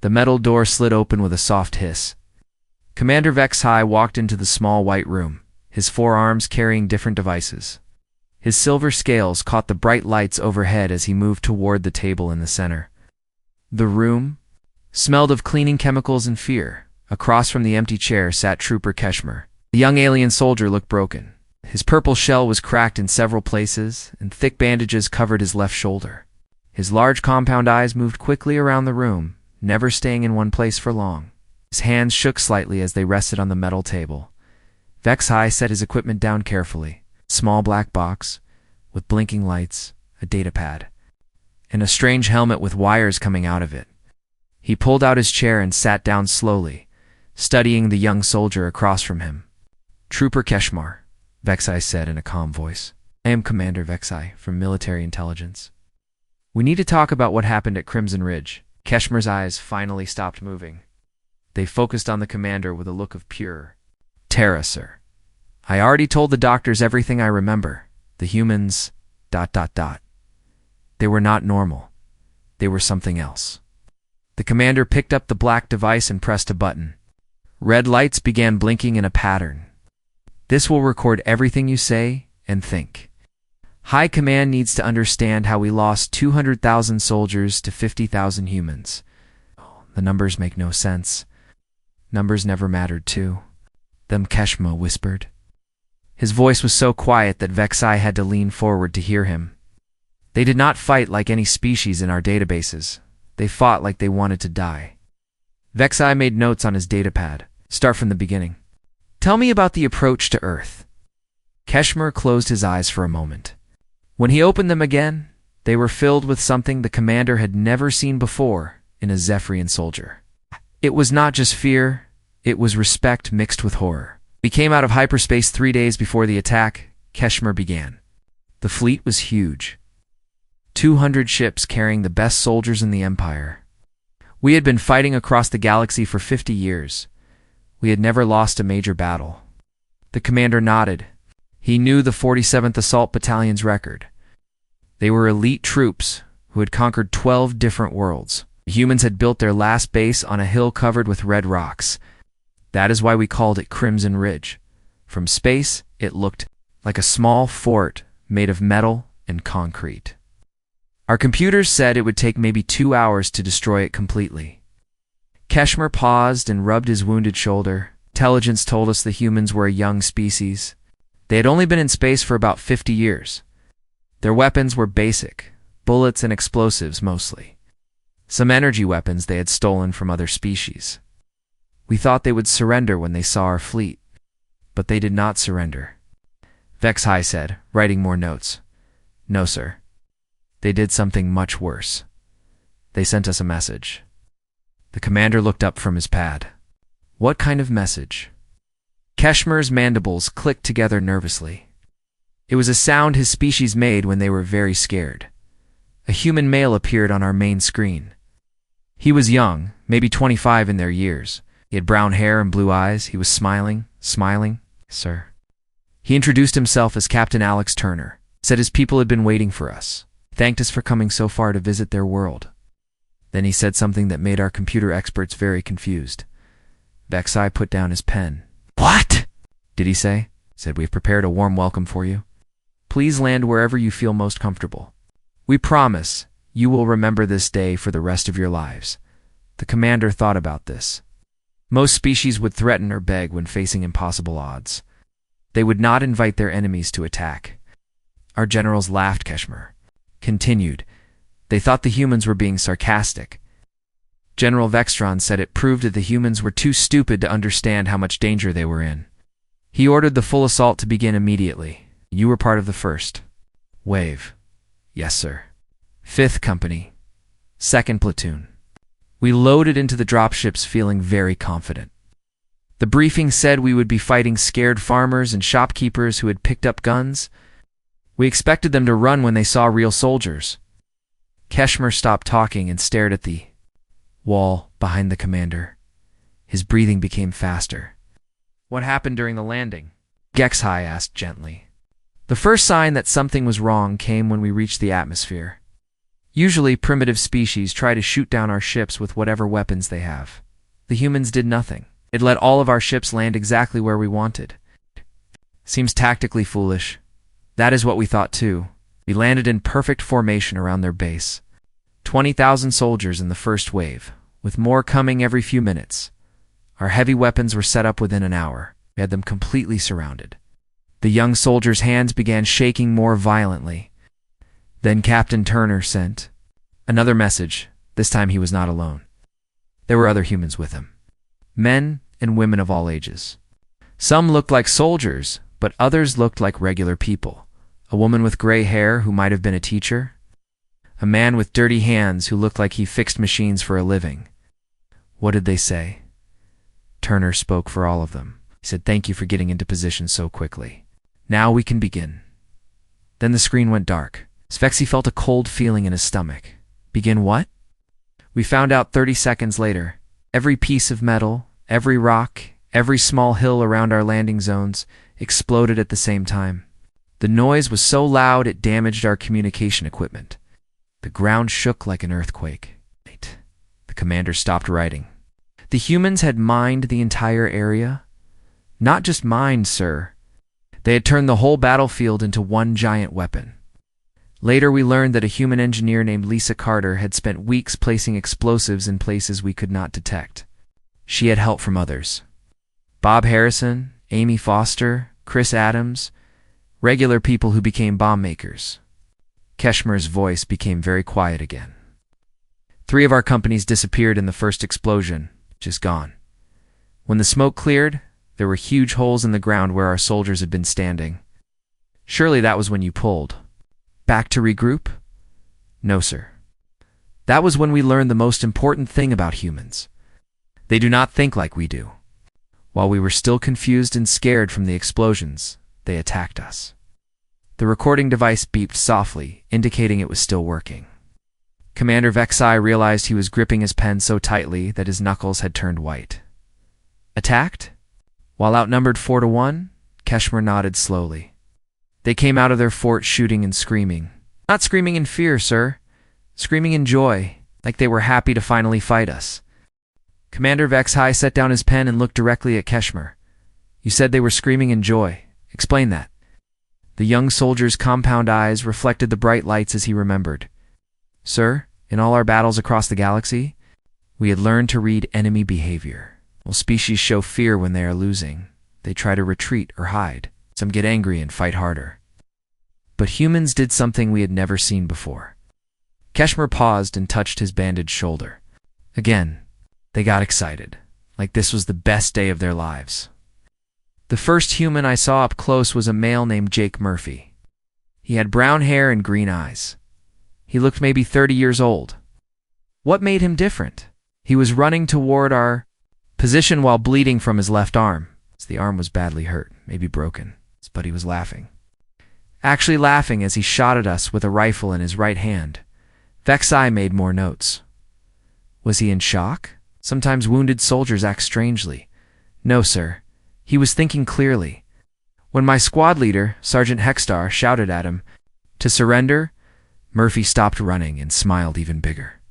The metal door slid open with a soft hiss. Commander HFY walked into the small white room, his forearms carrying different devices. His silver scales caught the bright lights overhead as he moved toward the table in the center. The room smelled of cleaning chemicals and fear. Across from the empty chair sat Trooper Keshmer. The young alien soldier looked broken. His purple shell was cracked in several places, and thick bandages covered his left shoulder. His large compound eyes moved quickly around the room, never staying in one place for long. His hands shook slightly as they rested on the metal table. HFY set his equipment down carefully. Small black box, with blinking lights, a datapad, and a strange helmet with wires coming out of it. He pulled out his chair and sat down slowly, studying the young soldier across from him. "Trooper Keshmer," HFY said in a calm voice. "I am Commander HFY from Military Intelligence. We need to talk about what happened at Crimson Ridge." Keshmer's eyes finally stopped moving. They focused on the commander with a look of pure terror, sir. "I already told the doctors everything I remember. The humans... They were not normal. They were something else." The commander picked up the black device and pressed a button. Red lights began blinking in a pattern. "This will record everything you say and think. High Command needs to understand how we lost 200,000 soldiers to 50,000 humans. The numbers make no sense. Numbers never mattered too." Them Keshmer whispered. His voice was so quiet that HFY had to lean forward to hear him. "They did not fight like any species in our databases. They fought like they wanted to die." HFY made notes on his datapad. "Start from the beginning. Tell me about the approach to Earth." Keshmer closed his eyes for a moment. When he opened them again, they were filled with something the commander had never seen before in a Zephyrian soldier. It was not just fear, it was respect mixed with horror. "We came out of hyperspace 3 days before the attack," Keshmer began. "The fleet was huge. 200 ships carrying the best soldiers in the Empire. We had been fighting across the galaxy for 50 years. We had never lost a major battle." The commander nodded. He knew the 47th Assault Battalion's record. They were elite troops who had conquered 12 different worlds. The humans had built their last base on a hill covered with red rocks. That is why we called it Crimson Ridge. From space, it looked like a small fort made of metal and concrete. Our computers said it would take maybe 2 hours to destroy it completely. Keshmer paused and rubbed his wounded shoulder. "Intelligence told us the humans were a young species. They had only been in space for about 50 years. Their weapons were basic, bullets and explosives mostly. Some energy weapons they had stolen from other species. We thought they would surrender when they saw our fleet, but they did not surrender." HFY said, writing more notes. "No, sir. They did something much worse. They sent us a message." The commander looked up from his pad. "What kind of message?" Keshmer's mandibles clicked together nervously. It was a sound his species made when they were very scared. A human male appeared on our main screen. He was young, maybe 25 in their years. He had brown hair and blue eyes. He was smiling, sir. He introduced himself as Captain Alex Turner, said his people had been waiting for us, thanked us for coming so far to visit their world. Then he said something that made our computer experts very confused. HFY put down his pen. "What?" "Did he say? Said we've prepared a warm welcome for you. Please land wherever you feel most comfortable. We promise you will remember this day for the rest of your lives." The commander thought about this. Most species would threaten or beg when facing impossible odds. They would not invite their enemies to attack. Our generals laughed, Keshmer continued. They thought the humans were being sarcastic. General Vextron said it proved that the humans were too stupid to understand how much danger they were in. He ordered the full assault to begin immediately. You were part of the first wave. "Yes, sir." 5th Company, 2nd Platoon. We loaded into the dropships feeling very confident. The briefing said we would be fighting scared farmers and shopkeepers who had picked up guns. We expected them to run when they saw real soldiers. Keshmer stopped talking and stared at the wall behind the commander. His breathing became faster. "What happened during the landing?" HFY asked gently. "The first sign that something was wrong came when we reached the atmosphere. Usually, primitive species try to shoot down our ships with whatever weapons they have. The humans did nothing. It let all of our ships land exactly where we wanted. Seems tactically foolish. That is what we thought too. We landed in perfect formation around their base. 20,000 soldiers in the first wave, with more coming every few minutes. Our heavy weapons were set up within an hour. We had them completely surrounded. The young soldiers' hands began shaking more violently. Then Captain Turner sent another message. This time he was not alone. There were other humans with him. Men and women of all ages. Some looked like soldiers, but others looked like regular people. A woman with gray hair who might have been a teacher. A man with dirty hands who looked like he fixed machines for a living. What did they say? Turner spoke for all of them. He said, "Thank you for getting into position so quickly. Now we can begin." Then the screen went dark. Svexy felt a cold feeling in his stomach. Begin what? We found out 30 seconds later. Every piece of metal, every rock, every small hill around our landing zones exploded at the same time. The noise was so loud it damaged our communication equipment. The ground shook like an earthquake. The commander stopped writing. The humans had mined the entire area. Not just mined, sir. They had turned the whole battlefield into one giant weapon. Later we learned that a human engineer named Lisa Carter had spent weeks placing explosives in places we could not detect. She had help from others. Bob Harrison, Amy Foster, Chris Adams, regular people who became bomb makers. Keshmer's voice became very quiet again. 3 of our companies disappeared in the first explosion, just gone. When the smoke cleared, there were huge holes in the ground where our soldiers had been standing. Surely that was when you pulled. Back to regroup? No, sir. That was when we learned the most important thing about humans. They do not think like we do. While we were still confused and scared from the explosions, they attacked us. The recording device beeped softly, indicating it was still working. Commander Vexai realized he was gripping his pen so tightly that his knuckles had turned white. Attacked? While outnumbered 4-1, Keshmer nodded slowly. They came out of their fort shooting and screaming. Not screaming in fear, sir. Screaming in joy, like they were happy to finally fight us. Commander Vexai set down his pen and looked directly at Keshmer. You said they were screaming in joy. Explain that. The young soldier's compound eyes reflected the bright lights as he remembered. Sir, in all our battles across the galaxy, we had learned to read enemy behavior. While species show fear when they are losing, they try to retreat or hide. Some get angry and fight harder. But humans did something we had never seen before. Keshmer paused and touched his bandaged shoulder. Again, they got excited, like this was the best day of their lives. The first human I saw up close was a male named Jake Murphy. He had brown hair and green eyes. He looked maybe 30 years old. What made him different? He was running toward our position while bleeding from his left arm. The arm was badly hurt, maybe broken, but he was laughing. Actually laughing as he shot at us with a rifle in his right hand. Vexai made more notes. Was he in shock? Sometimes wounded soldiers act strangely. No, sir. He was thinking clearly. When my squad leader, Sergeant Hexstar, shouted at him to surrender, Murphy stopped running and smiled even bigger.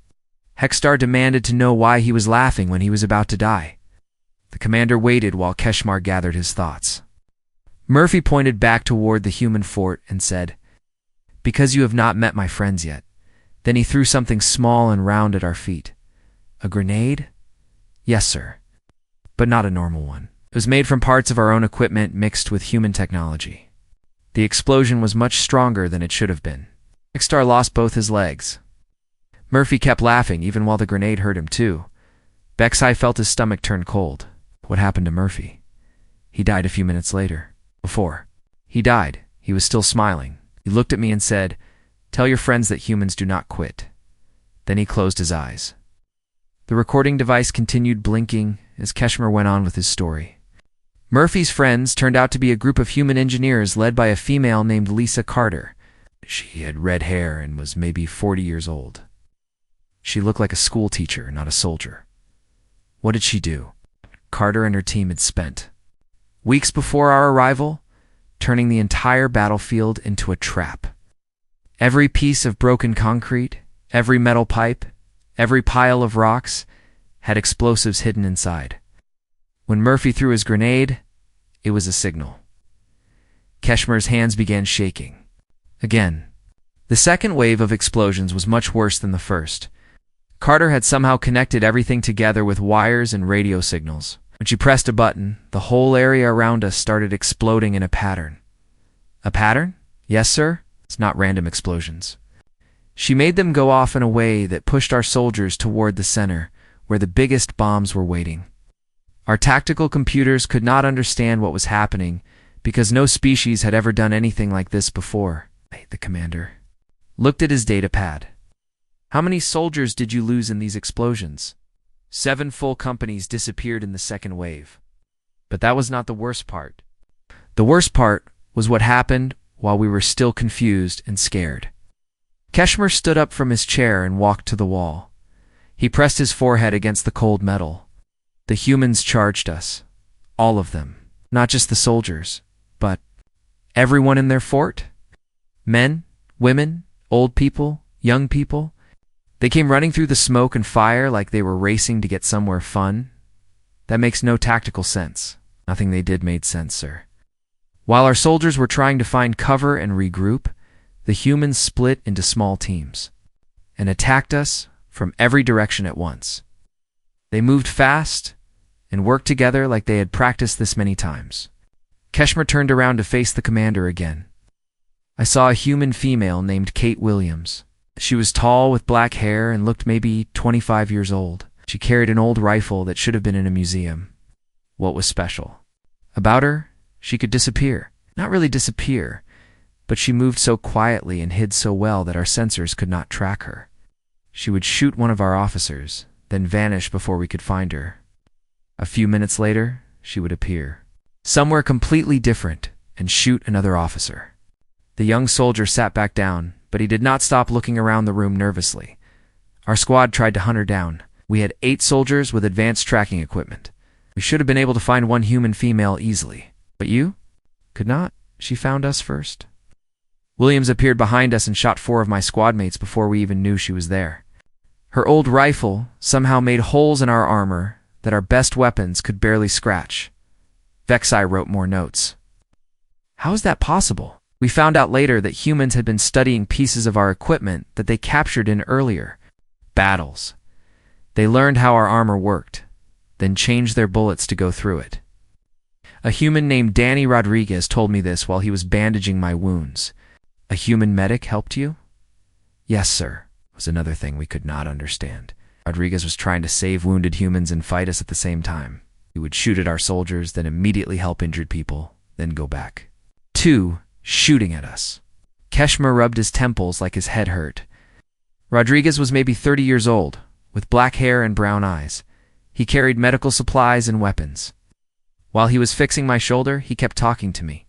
Hexstar demanded to know why he was laughing when he was about to die. The commander waited while Keshmer gathered his thoughts. Murphy pointed back toward the human fort and said, "Because you have not met my friends yet." Then he threw something small and round at our feet. A grenade? Yes, sir. But not a normal one. It was made from parts of our own equipment mixed with human technology. The explosion was much stronger than it should have been. Hexstar lost both his legs. Murphy kept laughing even while the grenade hurt him too. Vexai felt his stomach turn cold. What happened to Murphy? He died a few minutes later. Before he died, he was still smiling. He looked at me and said, "Tell your friends that humans do not quit." Then he closed his eyes. The recording device continued blinking as Keshmer went on with his story. Murphy's friends turned out to be a group of human engineers led by a female named Lisa Carter. She had red hair and was maybe 40 years old. She looked like a school teacher, not a soldier. What did she do? Carter and her team had spent weeks before our arrival, turning the entire battlefield into a trap. Every piece of broken concrete, Every metal pipe, every pile of rocks, had explosives hidden inside. When Murphy threw his grenade, it was a signal. Keshmer's hands began shaking. Again. The second wave of explosions was much worse than the first. Carter had somehow connected everything together with wires and radio signals. When she pressed a button, the whole area around us started exploding in a pattern. A pattern? Yes, sir. It's not random explosions. She made them go off in a way that pushed our soldiers toward the center, where the biggest bombs were waiting. Our tactical computers could not understand what was happening because no species had ever done anything like this before. The commander looked at his data pad. How many soldiers did you lose in these explosions? 7 full companies disappeared in the second wave. But that was not the worst part. The worst part was what happened while we were still confused and scared. Keshmer stood up from his chair and walked to the wall. He pressed his forehead against the cold metal. The humans charged us. All of them. Not just the soldiers, but everyone in their fort? Men, women, old people, young people. They came running through the smoke and fire like they were racing to get somewhere fun. That makes no tactical sense. Nothing they did made sense, sir. While our soldiers were trying to find cover and regroup, the humans split into small teams and attacked us from every direction at once. They moved fast and worked together like they had practiced this many times. Keshmer turned around to face the commander again. I saw a human female named Kate Williams. She was tall with black hair and looked maybe 25 years old. She carried an old rifle that should have been in a museum. What was special about her? She could disappear. Not really disappear, but she moved so quietly and hid so well that our sensors could not track her. She would shoot one of our officers, then vanish before we could find her. A few minutes later, she would appear somewhere completely different and shoot another officer. The young soldier sat back down, but he did not stop looking around the room nervously. Our squad tried to hunt her down. We had 8 soldiers with advanced tracking equipment. We should have been able to find one human female easily. But you? Could not? She found us first. Williams appeared behind us and shot 4 of my squad mates before we even knew she was there. Her old rifle somehow made holes in our armor that our best weapons could barely scratch. Vexai wrote more notes. How is that possible? We found out later that humans had been studying pieces of our equipment that they captured in earlier battles. They learned how our armor worked, then changed their bullets to go through it. A human named Danny Rodriguez told me this while he was bandaging my wounds. A human medic helped you? Yes, sir, was another thing we could not understand. Rodriguez was trying to save wounded humans and fight us at the same time. He would shoot at our soldiers, then immediately help injured people, then go back. 2 shooting at us. Keshmer rubbed his temples like his head hurt. Rodriguez was maybe 30 years old, with black hair and brown eyes. He carried medical supplies and weapons. While he was fixing my shoulder, he kept talking to me.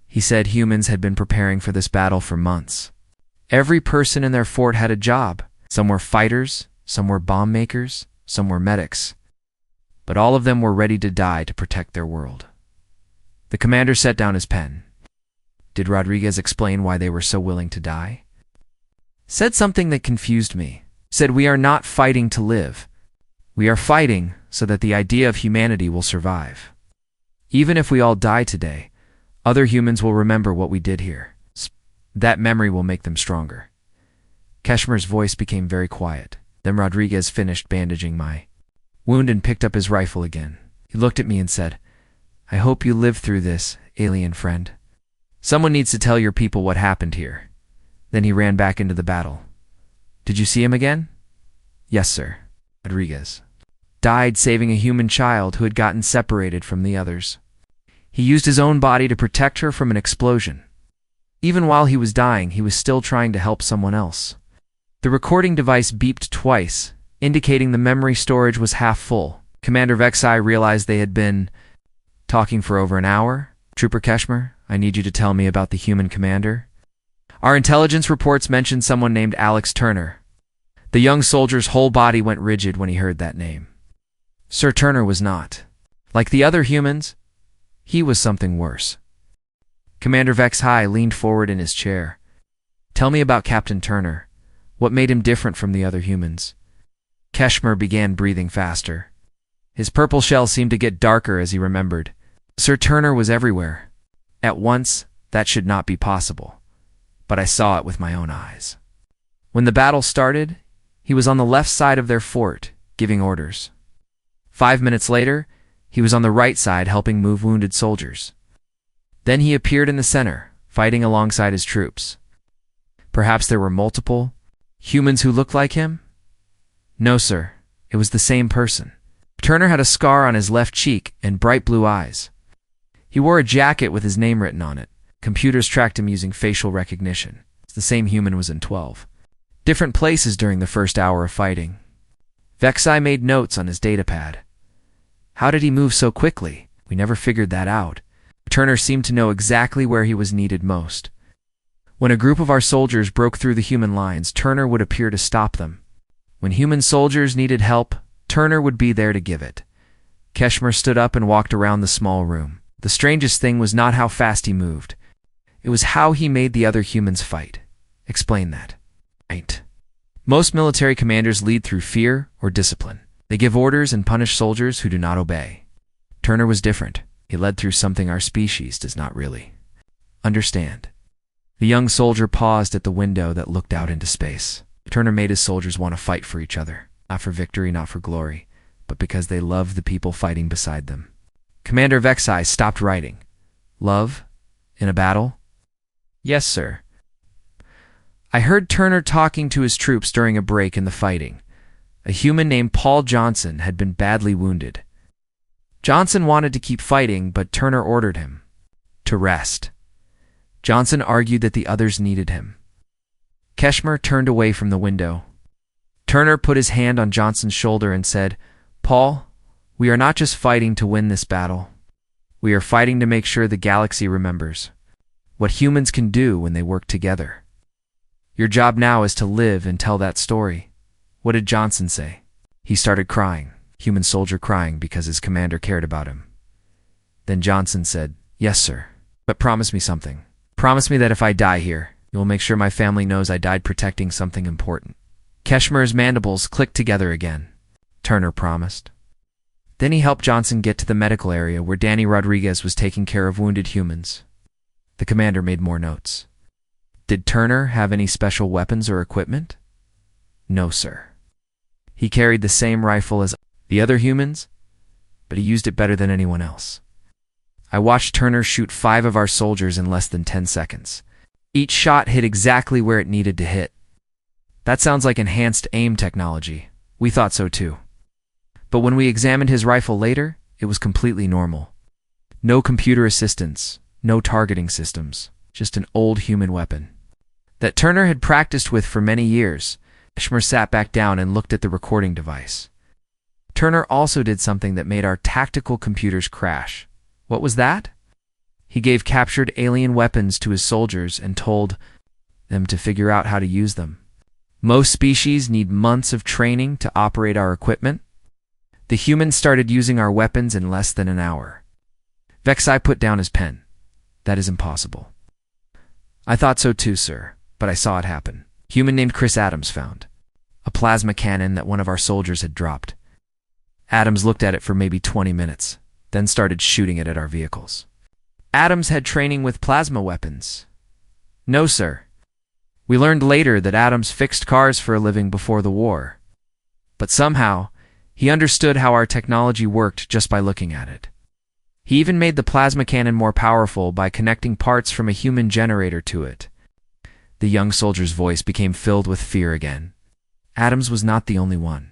He said humans had been preparing for this battle for months. Every person in their fort had a job. Some were fighters, some were bomb makers, some were medics. But all of them were ready to die to protect their world. The commander set down his pen. Did Rodriguez explain why they were so willing to die? Said something that confused me. Said we are not fighting to live. We are fighting so that the idea of humanity will survive. Even if we all die today, other humans will remember what we did here. That memory will make them stronger. Keshmer's voice became very quiet. Then Rodriguez finished bandaging my wound and picked up his rifle again. He looked at me and said, I hope you live through this, alien friend. Someone needs to tell your people what happened here. Then he ran back into the battle. Did you see him again? Yes, sir. Rodriguez died saving a human child who had gotten separated from the others. He used his own body to protect her from an explosion. Even while he was dying, he was still trying to help someone else. The recording device beeped twice, indicating the memory storage was half full. Commander Vexai realized they had been talking for over an hour. Trooper Keshmer, I need you to tell me about the human commander. Our intelligence reports mentioned someone named Alex Turner. The young soldier's whole body went rigid when he heard that name. Sir Turner was not. Like the other humans, he was something worse. Commander Vexai leaned forward in his chair. Tell me about Captain Turner. What made him different from the other humans? Keshmer began breathing faster. His purple shell seemed to get darker as he remembered. Sir Turner was everywhere. At once, that should not be possible. But I saw it with my own eyes. When the battle started, he was on the left side of their fort, giving orders. 5 minutes later, he was on the right side helping move wounded soldiers. Then he appeared in the center, fighting alongside his troops. Perhaps there were multiple humans who looked like him? No, sir. It was the same person. Turner had a scar on his left cheek and bright blue eyes. He wore a jacket with his name written on it. Computers tracked him using facial recognition. The same human was in 12 different places during the first hour of fighting. Vexai made notes on his datapad. How did he move so quickly? We never figured that out. Turner seemed to know exactly where he was needed most. When a group of our soldiers broke through the human lines, Turner would appear to stop them. When human soldiers needed help, Turner would be there to give it. Keshmer stood up and walked around the small room. The strangest thing was not how fast he moved. It was how he made the other humans fight. Explain that. Right. Most military commanders lead through fear or discipline. They give orders and punish soldiers who do not obey. Turner was different. He led through something our species does not really understand. The young soldier paused at the window that looked out into space. Turner made his soldiers want to fight for each other, not for victory, not for glory, but because they loved the people fighting beside them. Commander Vexai stopped writing. Love? In a battle? Yes, sir. I heard Turner talking to his troops during a break in the fighting. A human named Paul Johnson had been badly wounded. Johnson wanted to keep fighting, but Turner ordered him to rest. Johnson argued that the others needed him. Keshmer turned away from the window. Turner put his hand on Johnson's shoulder and said, Paul, we are not just fighting to win this battle. We are fighting to make sure the galaxy remembers what humans can do when they work together. Your job now is to live and tell that story. What did Johnson say? He started crying, human soldier crying because his commander cared about him. Then Johnson said, Yes, sir, but promise me something. Promise me that if I die here, you will make sure my family knows I died protecting something important. Keshmer's mandibles clicked together again. Turner promised. Then he helped Johnson get to the medical area where Danny Rodriguez was taking care of wounded humans. The commander made more notes. Did Turner have any special weapons or equipment? No, sir. He carried the same rifle as the other humans, but he used it better than anyone else. I watched Turner shoot 5 of our soldiers in less than 10 seconds. Each shot hit exactly where it needed to hit. That sounds like enhanced aim technology. We thought so too. But when we examined his rifle later, it was completely normal. No computer assistance, no targeting systems, just an old human weapon that Turner had practiced with for many years. Keshmer sat back down and looked at the recording device. Turner also did something that made our tactical computers crash. What was that? He gave captured alien weapons to his soldiers and told them to figure out how to use them. Most species need months of training to operate our equipment. The humans started using our weapons in less than an hour. Vexai put down his pen. That is impossible. I thought so too, sir, but I saw it happen. Human named Chris Adams found a plasma cannon that one of our soldiers had dropped. Adams looked at it for maybe 20 minutes, then started shooting it at our vehicles. Adams had training with plasma weapons. No, sir. We learned later that Adams fixed cars for a living before the war. But somehow, he understood how our technology worked just by looking at it. He even made the plasma cannon more powerful by connecting parts from a human generator to it. The young soldier's voice became filled with fear again. Adams was not the only one.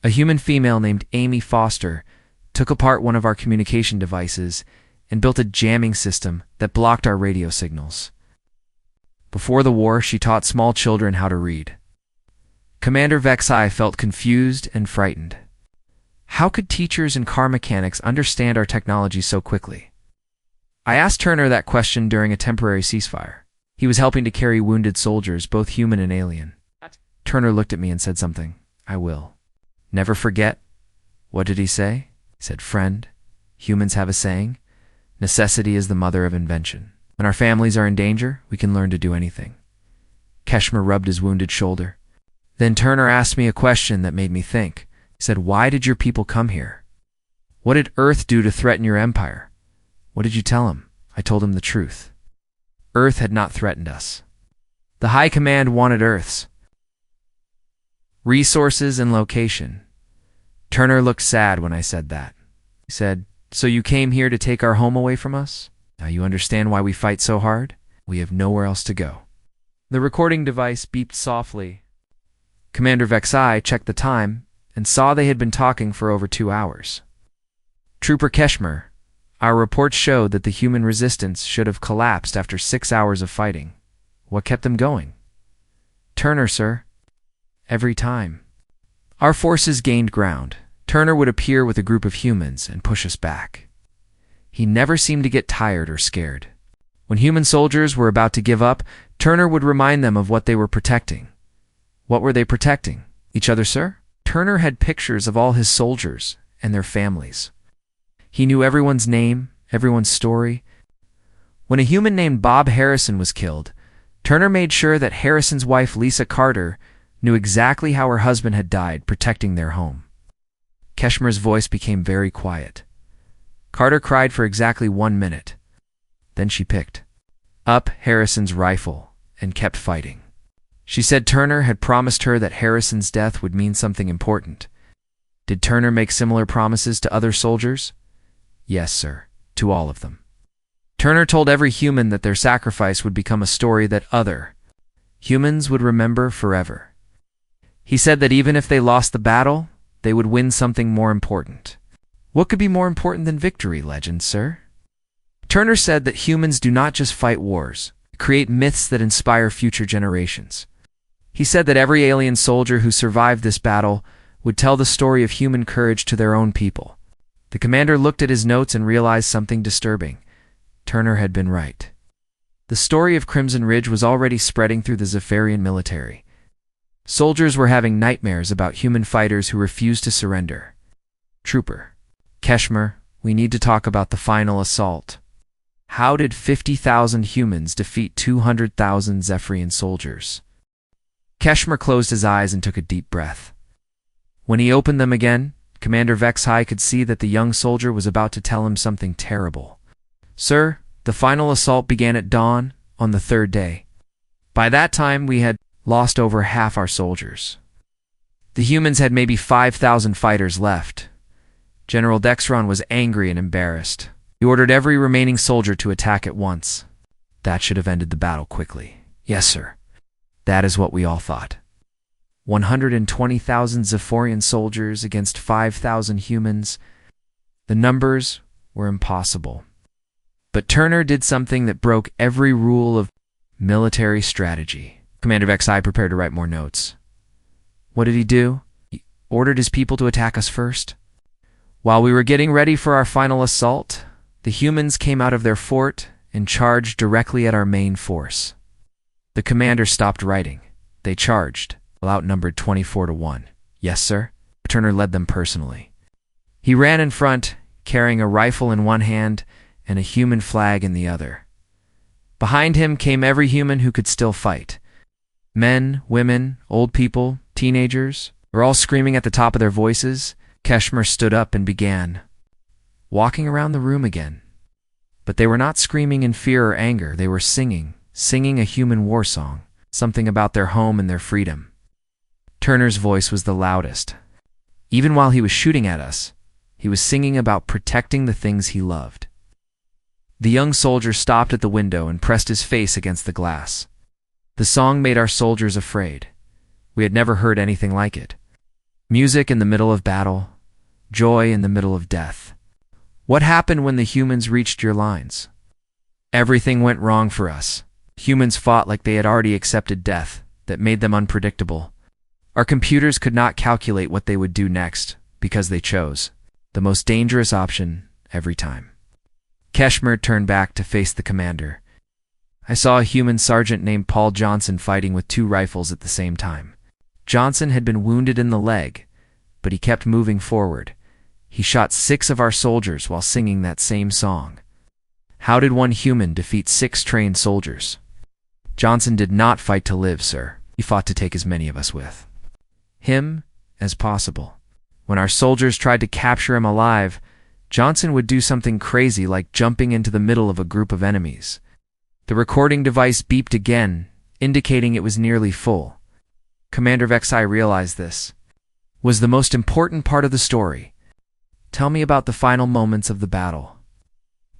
A human female named Amy Foster took apart one of our communication devices and built a jamming system that blocked our radio signals. Before the war, she taught small children how to read. Commander Vexai felt confused and frightened. How could teachers and car mechanics understand our technology so quickly? I asked Turner that question during a temporary ceasefire. He was helping to carry wounded soldiers, both human and alien. Turner looked at me and said something. I will. Never forget. What did he say? He said, friend, humans have a saying, necessity is the mother of invention. When our families are in danger, we can learn to do anything. Keshmer rubbed his wounded shoulder. Then Turner asked me a question that made me think. He said, "Why did your people come here? What did Earth do to threaten your empire?" What did you tell him? I told him the truth. Earth had not threatened us. The High Command wanted Earth's resources and location. Turner looked sad when I said that. He said, "So you came here to take our home away from us? Now you understand why we fight so hard? We have nowhere else to go." The recording device beeped softly. Commander Vexai checked the time and saw they had been talking for over 2 hours. "Trooper Keshmer, our reports showed that the human resistance should have collapsed after 6 hours of fighting. What kept them going?" "Turner, sir. Every time our forces gained ground, Turner would appear with a group of humans and push us back. He never seemed to get tired or scared. When human soldiers were about to give up, Turner would remind them of what they were protecting." "What were they protecting? Each other, sir?" Turner had pictures of all his soldiers and their families. He knew everyone's name, everyone's story. When a human named Bob Harrison was killed, Turner made sure that Harrison's wife, Lisa Carter, knew exactly how her husband had died protecting their home. Keshmer's voice became very quiet. Carter cried for exactly 1 minute. Then she picked up Harrison's rifle and kept fighting. She said Turner had promised her that Harrison's death would mean something important. Did Turner make similar promises to other soldiers? Yes, sir, to all of them. Turner told every human that their sacrifice would become a story that other humans would remember forever. He said that even if they lost the battle, they would win something more important. What could be more important than victory, legend, sir? Turner said that humans do not just fight wars, create myths that inspire future generations. He said that every alien soldier who survived this battle would tell the story of human courage to their own people. The commander looked at his notes and realized something disturbing. Turner had been right. The story of Crimson Ridge was already spreading through the Zephyrian military. Soldiers were having nightmares about human fighters who refused to surrender. "Trooper Keshmer, we need to talk about the final assault. How did 50,000 humans defeat 200,000 Zephyrian soldiers?" Keshmer closed his eyes and took a deep breath. When he opened them again, Commander Vexai could see that the young soldier was about to tell him something terrible. "Sir, the final assault began at dawn on the 3rd day. By that time, we had lost over half our soldiers. The humans had maybe 5,000 fighters left. General Dexron was angry and embarrassed. He ordered every remaining soldier to attack at once. That should have ended the battle quickly. Yes, sir. That is what we all thought. 120,000 Zephyrian soldiers against 5,000 humans. The numbers were impossible. But Turner did something that broke every rule of military strategy." Commander Vexai prepared to write more notes. "What did he do? He ordered his people to attack us first. While we were getting ready for our final assault, the humans came out of their fort and charged directly at our main force. The commander stopped writing. They charged, outnumbered 24-1. Yes, sir. Turner led them personally. He ran in front, carrying a rifle in one hand and a human flag in the other. Behind him came every human who could still fight. Men, women, old people, teenagers were all screaming at the top of their voices. Keshmer stood up and began walking around the room again. But they were not screaming in fear or anger. They were singing a human war song, something about their home and their freedom. Turner's voice was the loudest. Even while he was shooting at us, he was singing about protecting the things he loved. The young soldier stopped at the window and pressed his face against the glass. The song made our soldiers afraid. We had never heard anything like it. Music in the middle of battle, joy in the middle of death. What happened when the humans reached your lines? Everything went wrong for us. Humans fought like they had already accepted death, that made them unpredictable. Our computers could not calculate what they would do next, because they chose the most dangerous option every time. Keshmer turned back to face the commander. I saw a human sergeant named Paul Johnson fighting with 2 rifles at the same time. Johnson had been wounded in the leg, but he kept moving forward. He shot 6 of our soldiers while singing that same song. How did one human defeat 6 trained soldiers? Johnson did not fight to live, sir. He fought to take as many of us with. him as possible. When our soldiers tried to capture him alive, Johnson would do something crazy like jumping into the middle of a group of enemies. The recording device beeped again, indicating it was nearly full. Commander Vexai realized this was the most important part of the story. Tell me about the final moments of the battle.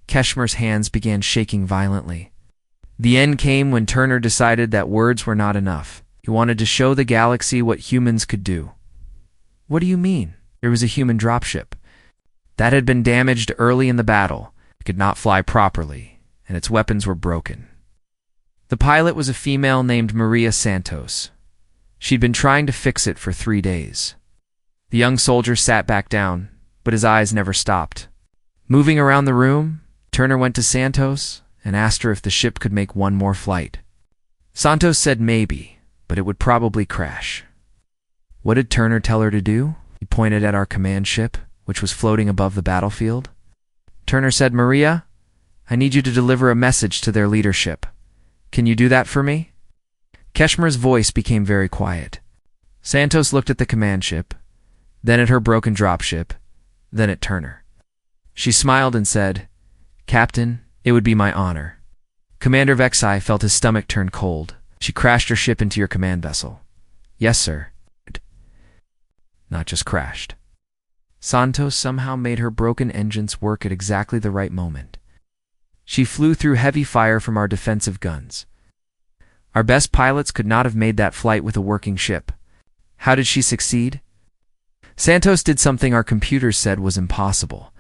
Keshmer's hands began shaking violently. The end came when Turner decided that words were not enough. He wanted to show the galaxy what humans could do. What do you mean? There was a human dropship that had been damaged early in the battle. It could not fly properly, and its weapons were broken. The pilot was a female named Maria Santos. She'd been trying to fix it for 3 days. The young soldier sat back down, but his eyes never stopped. Moving around the room, Turner went to Santos and asked her if the ship could make one more flight. Santos said maybe, but it would probably crash. What did Turner tell her to do? He pointed at our command ship, which was floating above the battlefield. Turner said, Maria, I need you to deliver a message to their leadership. Can you do that for me? Keshmer's voice became very quiet. Santos looked at the command ship, then at her broken dropship, then at Turner. She smiled and said, Captain, it would be my honor. Commander Vexai felt his stomach turn cold. She crashed her ship into your command vessel. Yes, sir. Not just crashed. Santos somehow made her broken engines work at exactly the right moment. She flew through heavy fire from our defensive guns. Our best pilots could not have made that flight with a working ship. How did she succeed? Santos did something our computers said was impossible.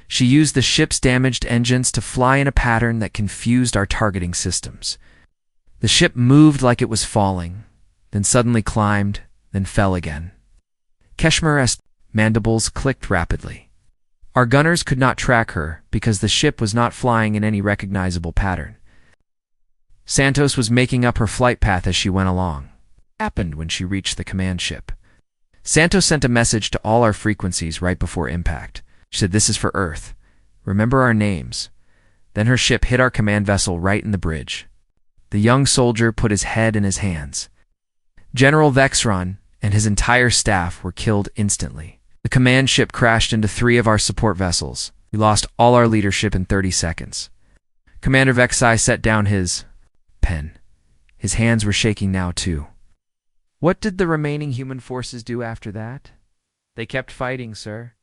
She used the ship's damaged engines to fly in a pattern that confused our targeting systems. The ship moved like it was falling, then suddenly climbed, then fell again. Keshmer's mandibles clicked rapidly. Our gunners could not track her because the ship was not flying in any recognizable pattern. Santos was making up her flight path as she went along. What happened when she reached the command ship? Santos sent a message to all our frequencies right before impact. She said, this is for Earth. Remember our names. Then her ship hit our command vessel right in the bridge. The young soldier put his head in his hands. General Vexron and his entire staff were killed instantly. The command ship crashed into 3 of our support vessels. We lost all our leadership in 30 seconds. Commander Vexai set down his pen. His hands were shaking now too. What did the remaining human forces do after that? They kept fighting, sir.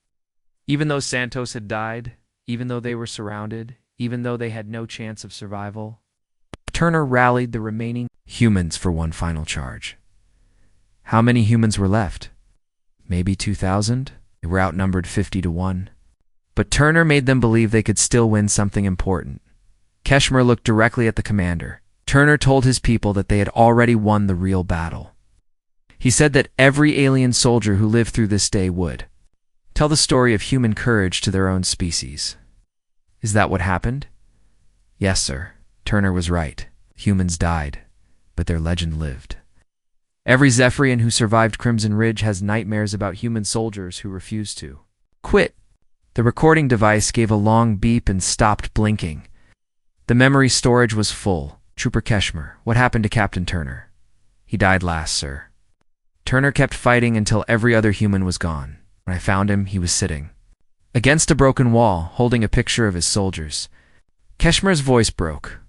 Even though Santos had died, even though they were surrounded, even though they had no chance of survival, Turner rallied the remaining humans for one final charge. How many humans were left? Maybe 2,000? They were outnumbered 50-1. But Turner made them believe they could still win something important. Keshmer looked directly at the commander. Turner told his people that they had already won the real battle. He said that every alien soldier who lived through this day would tell the story of human courage to their own species. Is that what happened? Yes, sir. Turner was right. Humans died, but their legend lived. Every Zephyrian who survived Crimson Ridge has nightmares about human soldiers who refused to quit. The recording device gave a long beep and stopped blinking. The memory storage was full. Trooper Keshmer, what happened to Captain Turner? He died last, sir. Turner kept fighting until every other human was gone. When I found him, he was sitting against a broken wall, holding a picture of his soldiers. Keshmer's voice broke.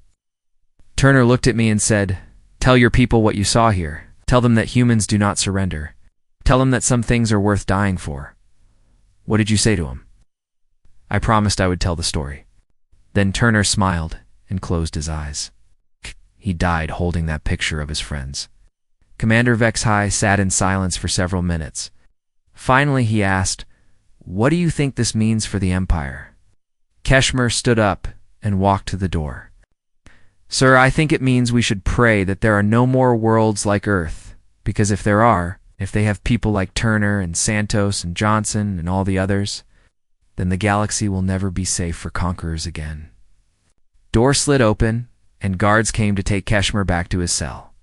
Turner looked at me and said, tell your people what you saw here. Tell them that humans do not surrender. Tell them that some things are worth dying for. What did you say to him? I promised I would tell the story. Then Turner smiled and closed his eyes. He died holding that picture of his friends. Commander Vexai sat in silence for several minutes. Finally, he asked, what do you think this means for the Empire? Keshmer stood up and walked to the door. Sir, I think it means we should pray that there are no more worlds like Earth, because if there are, if they have people like Turner and Santos and Johnson and all the others, then the galaxy will never be safe for conquerors again. Door slid open, and guards came to take Keshmer back to his cell.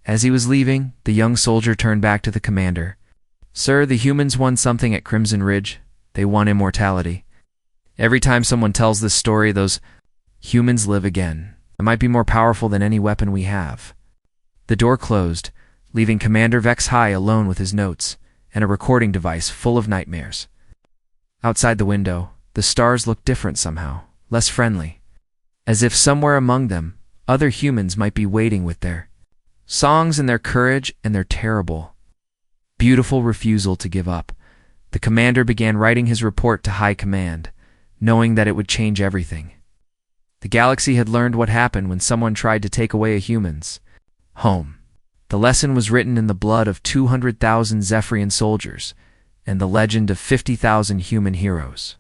As he was leaving, the young soldier turned back to the commander. Sir, the humans won something at Crimson Ridge. They won immortality. Every time someone tells this story, those humans live again. It might be more powerful than any weapon we have. The door closed, leaving Commander Vex High alone with his notes and a recording device full of nightmares. Outside the window, the stars looked different somehow, less friendly, as if somewhere among them, other humans might be waiting with their songs and their courage and their terrible, beautiful refusal to give up. The commander began writing his report to High Command, knowing that it would change everything. The galaxy had learned what happened when someone tried to take away a human's home. The lesson was written in the blood of 200,000 Zephyrian soldiers and the legend of 50,000 human heroes.